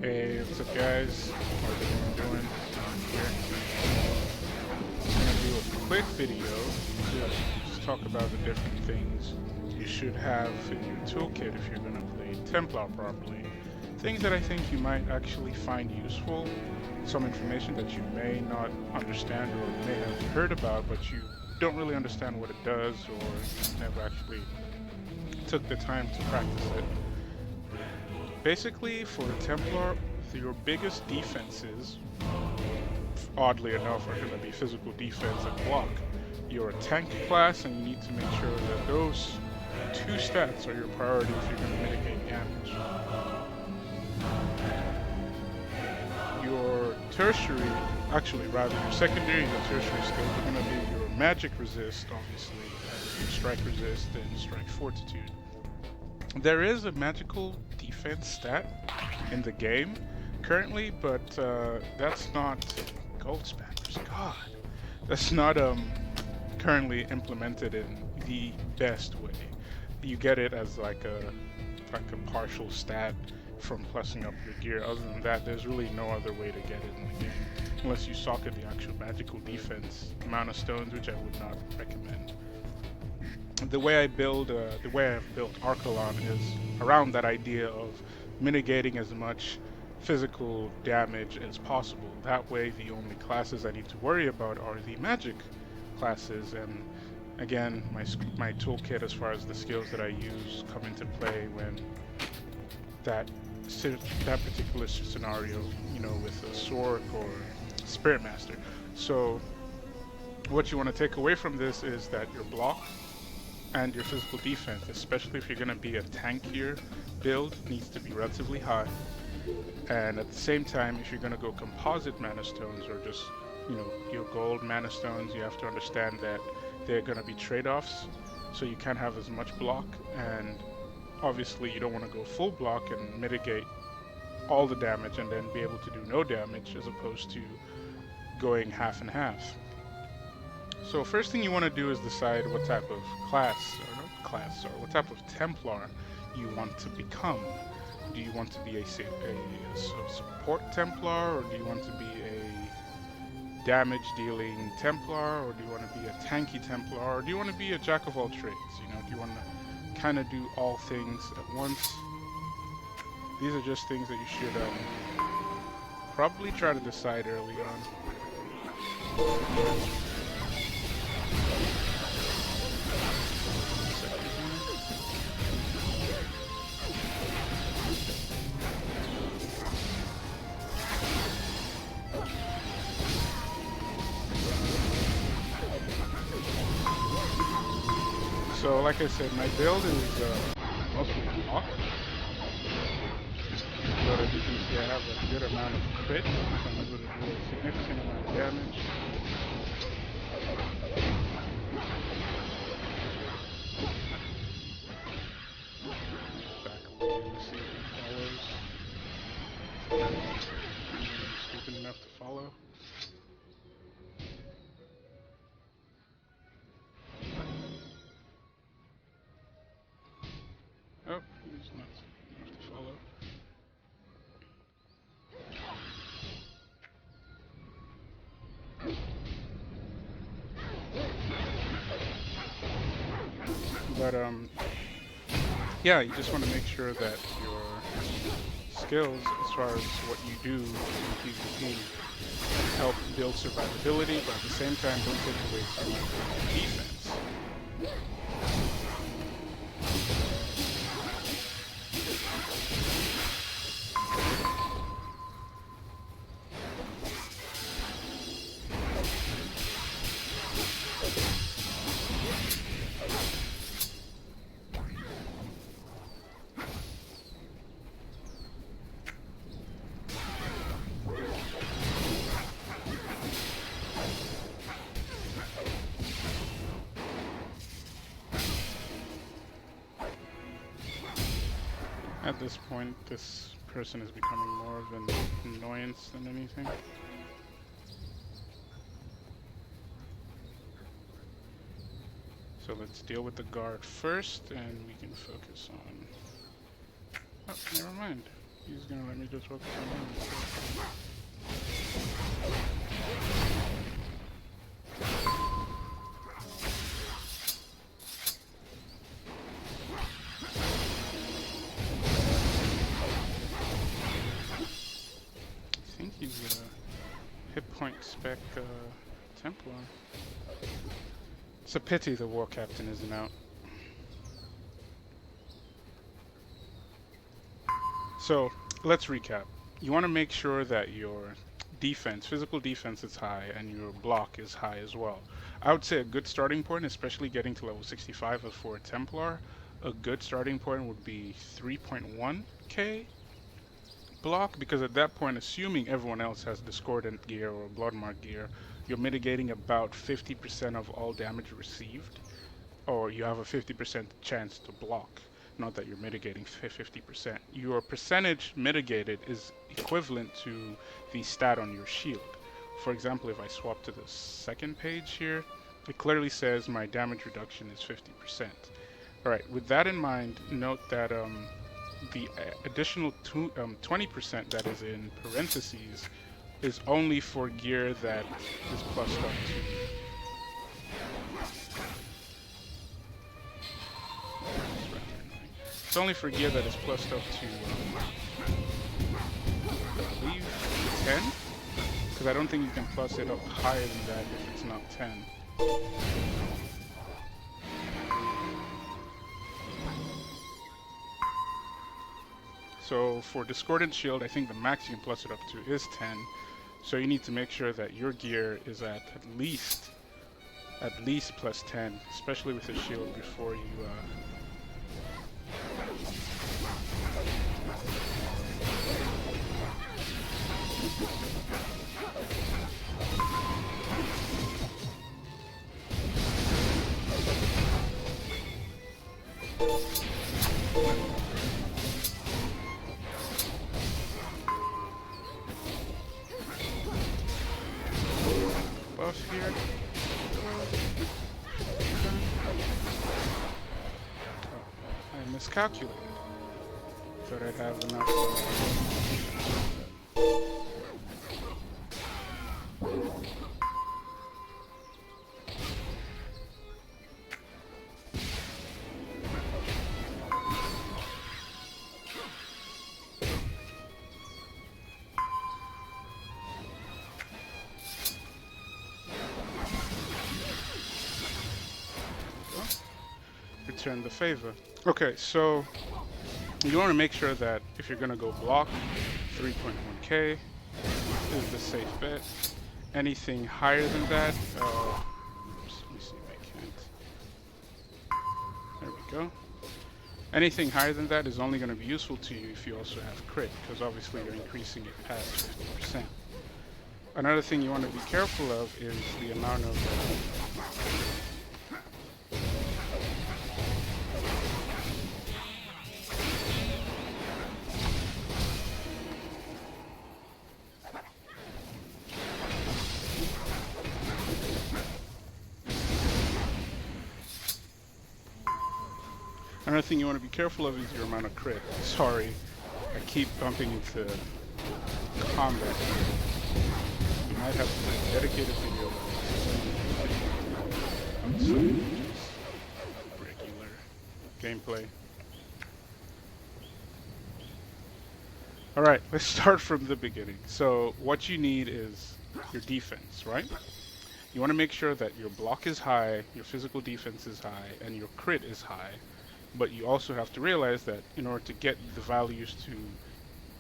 Hey, what's up guys? How's everyone doing? Here. I'm gonna do a quick video to just talk about the different things you should have in your toolkit if you're gonna play Templar properly. Things that I think you might actually find useful, some information that you may not understand or may have heard about, but you don't really understand what it does or never actually took the time to practice it. Basically, for Templar, your biggest defenses, oddly enough, are going to be physical defense and block. You're a tank class, and you need to make sure that those two stats are your priority if you're going to mitigate damage. Your tertiary, your secondary and tertiary skills are going to be your magic resist, obviously, your strike resist, and strike fortitude. There is a magical defense stat in the game currently, but that's not gold spammers. God, that's not currently implemented in the best way. You get it as like a partial stat from plussing up your gear. Other than that, there's really no other way to get it in the game unless you socket the actual magical defense amount of stones, which I would not recommend. The way I've built Archilon is around that idea of mitigating as much physical damage as possible. That way, the only classes I need to worry about are the magic classes, and again, my toolkit as far as the skills that I use come into play when that particular scenario, with a sword or spirit master. So, what you want to take away from this is that your block and your physical defense, especially if you're going to be a tankier build, needs to be relatively high. And at the same time, if you're going to go composite mana stones or just, your gold mana stones, you have to understand that they're going to be trade-offs. So you can't have as much block, and obviously you don't want to go full block and mitigate all the damage and then be able to do no damage, as opposed to going half and half. So first thing you want to do is decide what type of what type of Templar you want to become. Do you want to be a support Templar, or do you want to be a damage dealing Templar, or do you want to be a tanky Templar, or do you want to be a jack of all trades? Do you want to kind of do all things at once? These are just things that you should probably try to decide early on. So, like I said, my build is mostly block. But as you can see, I have a good amount of crit, so I'm able to do a significant amount of damage. Back up again to see if he follows. Stupid enough to follow. Oh, he's not enough to follow. But yeah, you just want to make sure that your skills, as far as what you do in PvP, help build survivability, but at the same time don't take away from defense. At this point, this person is becoming more of an annoyance than anything. So let's deal with the guard first, and we can focus on... Oh, never mind. He's gonna let me just focus on him. I think he's a hit point spec Templar. It's a pity the war captain isn't out. So let's recap. You want to make sure that your defense, physical defense is high and your block is high as well. I would say a good starting point, especially getting to level 65 for a Templar, a good starting point would be 3.1k block, because at that point, assuming everyone else has Discordant gear or Bloodmark gear, you're mitigating about 50% of all damage received, or you have a 50% chance to block. Not that you're mitigating 50%. Your percentage mitigated is equivalent to the stat on your shield. For example, if I swap to the second page here, it clearly says my damage reduction is 50%. Alright, with that in mind, note that the additional 20% that is in parentheses is only for gear that is plussed up to. It's only for gear that is plussed up to, I believe, 10? Because I don't think you can plus it up higher than that if it's not 10. So for Discordant Shield, I think the max you can plus it up to is 10. So you need to make sure that your gear is at least plus 10, especially with the shield, before you buff here. I miscalculated. Thought I'd have enough. Return the favor. Okay, so you want to make sure that if you're going to go block, 3.1k is the safe bet. Anything higher than that, let me see if I can't. There we go. Anything higher than that is only going to be useful to you if you also have crit, because obviously you're increasing it past 50%. Another thing you want to be careful of is the amount of Another thing you want to be careful of is your amount of crit. Sorry, I keep bumping into combat. You might have to make a dedicated video about regular gameplay. Alright, let's start from the beginning. So what you need is your defense, right? You want to make sure that your block is high, your physical defense is high, and your crit is high. But you also have to realize that in order to get the values to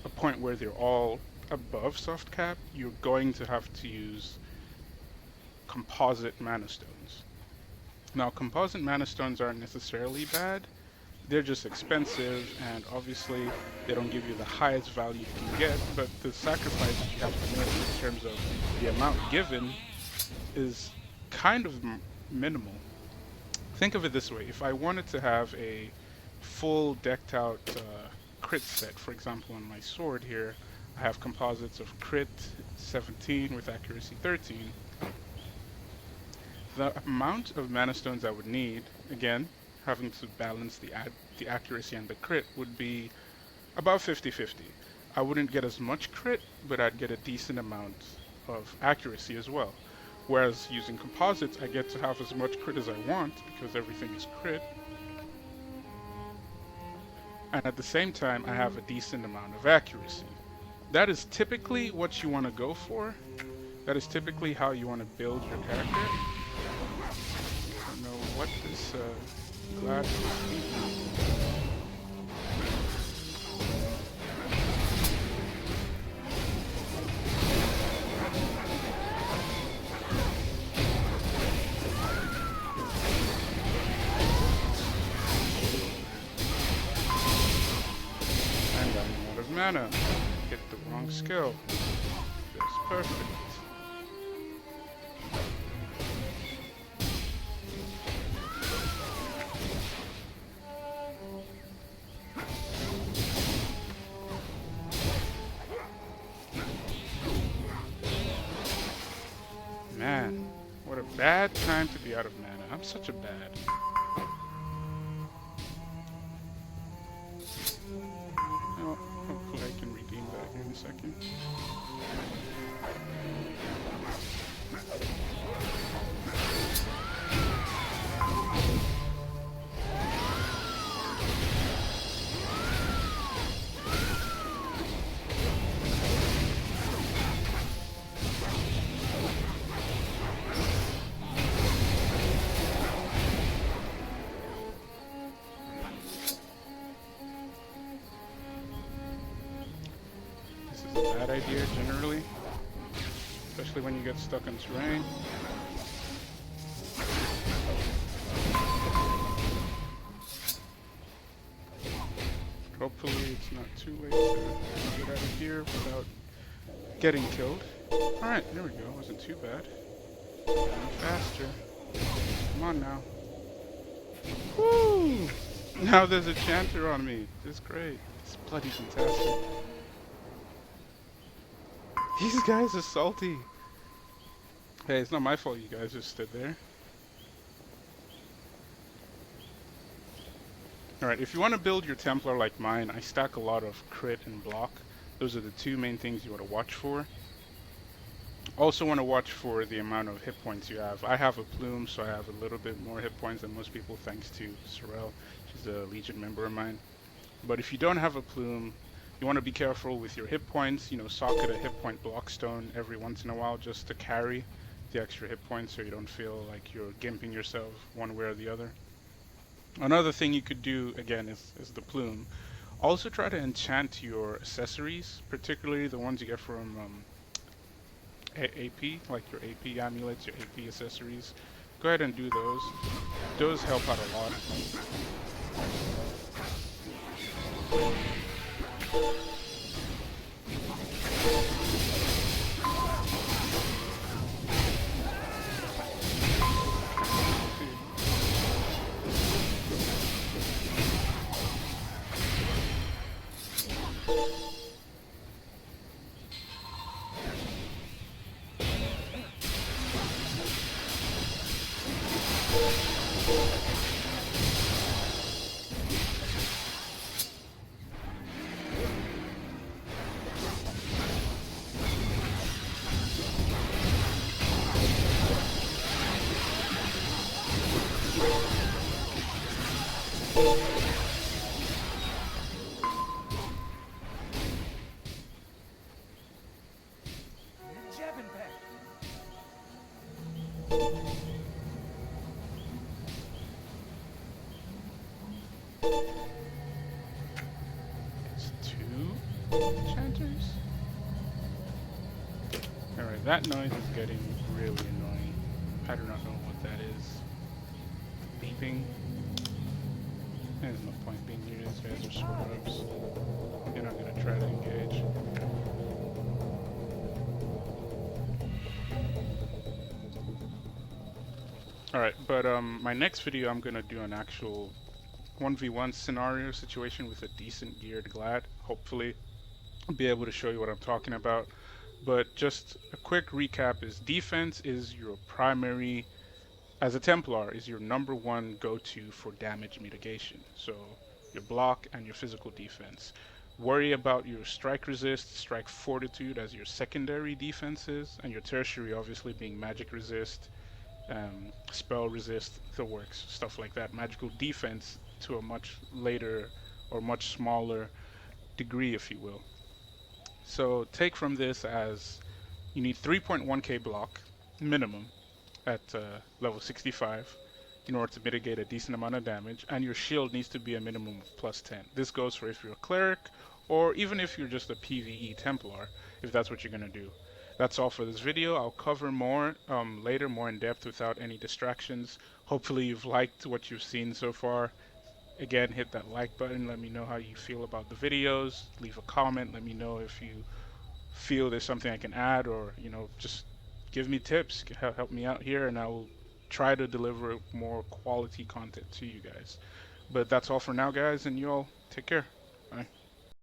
a point where they're all above soft cap, you're going to have to use composite mana stones. Now, composite mana stones aren't necessarily bad. They're just expensive, and obviously they don't give you the highest value you can get, but the sacrifice you have to make in terms of the amount given is kind of minimal. Think of it this way: if I wanted to have a full decked out crit set, for example on my sword here, I have composites of crit 17 with accuracy 13. The amount of mana stones I would need, again, having to balance the accuracy and the crit, would be about 50-50. I wouldn't get as much crit, but I'd get a decent amount of accuracy as well. Whereas using composites, I get to have as much crit as I want because everything is crit. And at the same time, I have a decent amount of accuracy. That is typically what you want to go for. That is typically how you want to build your character. I don't know what this glad is thinking. Mana. Hit the wrong skill. That's perfect. Man, what a bad time to be out of mana. I'm such a bad. Hopefully I can redeem that here in a second. Bad idea generally, especially when you get stuck in terrain. Hopefully it's not too late to get out of here without getting killed. Alright, there we go, wasn't too bad. Faster. Come on now. Woo! Now there's a chanter on me. This is great. It's bloody fantastic. These guys are salty. Hey, it's not my fault you guys just stood there. Alright, if you want to build your Templar like mine, I stack a lot of crit and block. Those are the two main things you want to watch for. Also want to watch for the amount of hit points you have. I have a plume, so I have a little bit more hit points than most people thanks to Sorel. She's a Legion member of mine. But if you don't have a plume, you want to be careful with your hit points. You know, socket a hit point block stone every once in a while just to carry the extra hit points so you don't feel like you're gimping yourself one way or the other. Another thing you could do, again, is the plume. Also try to enchant your accessories, particularly the ones you get from AP, like your AP amulets, your AP accessories. Go ahead and do those. Those help out a lot. Alright, that noise is getting really annoying. I do not know what that is. Beeping. There's no point being here, these guys are scrubs. You're not gonna try to engage. Alright, but my next video I'm gonna do an actual 1v1 scenario situation with a decent geared Glad. Hopefully I'll be able to show you what I'm talking about. But just a quick recap is defense is your primary, as a Templar, is your #1 go-to for damage mitigation. So your block and your physical defense. Worry about your strike resist, strike fortitude as your secondary defenses, and your tertiary obviously being magic resist, spell resist, the works, stuff like that. Magical defense to a much later or much smaller degree, if you will. So take from this as you need 3.1k block minimum at level 65 in order to mitigate a decent amount of damage, and your shield needs to be a minimum of plus 10. This goes for if you're a cleric, or even if you're just a PvE Templar, if that's what you're going to do. That's all for this video. I'll cover more later, more in depth without any distractions. Hopefully you've liked what you've seen so far. Again, hit that like button. Let me know how you feel about the videos. Leave a comment. Let me know if you feel there's something I can add, or just give me tips, help me out here, and I will try to deliver more quality content to you guys. But that's all for now, guys, and you all take care. Bye.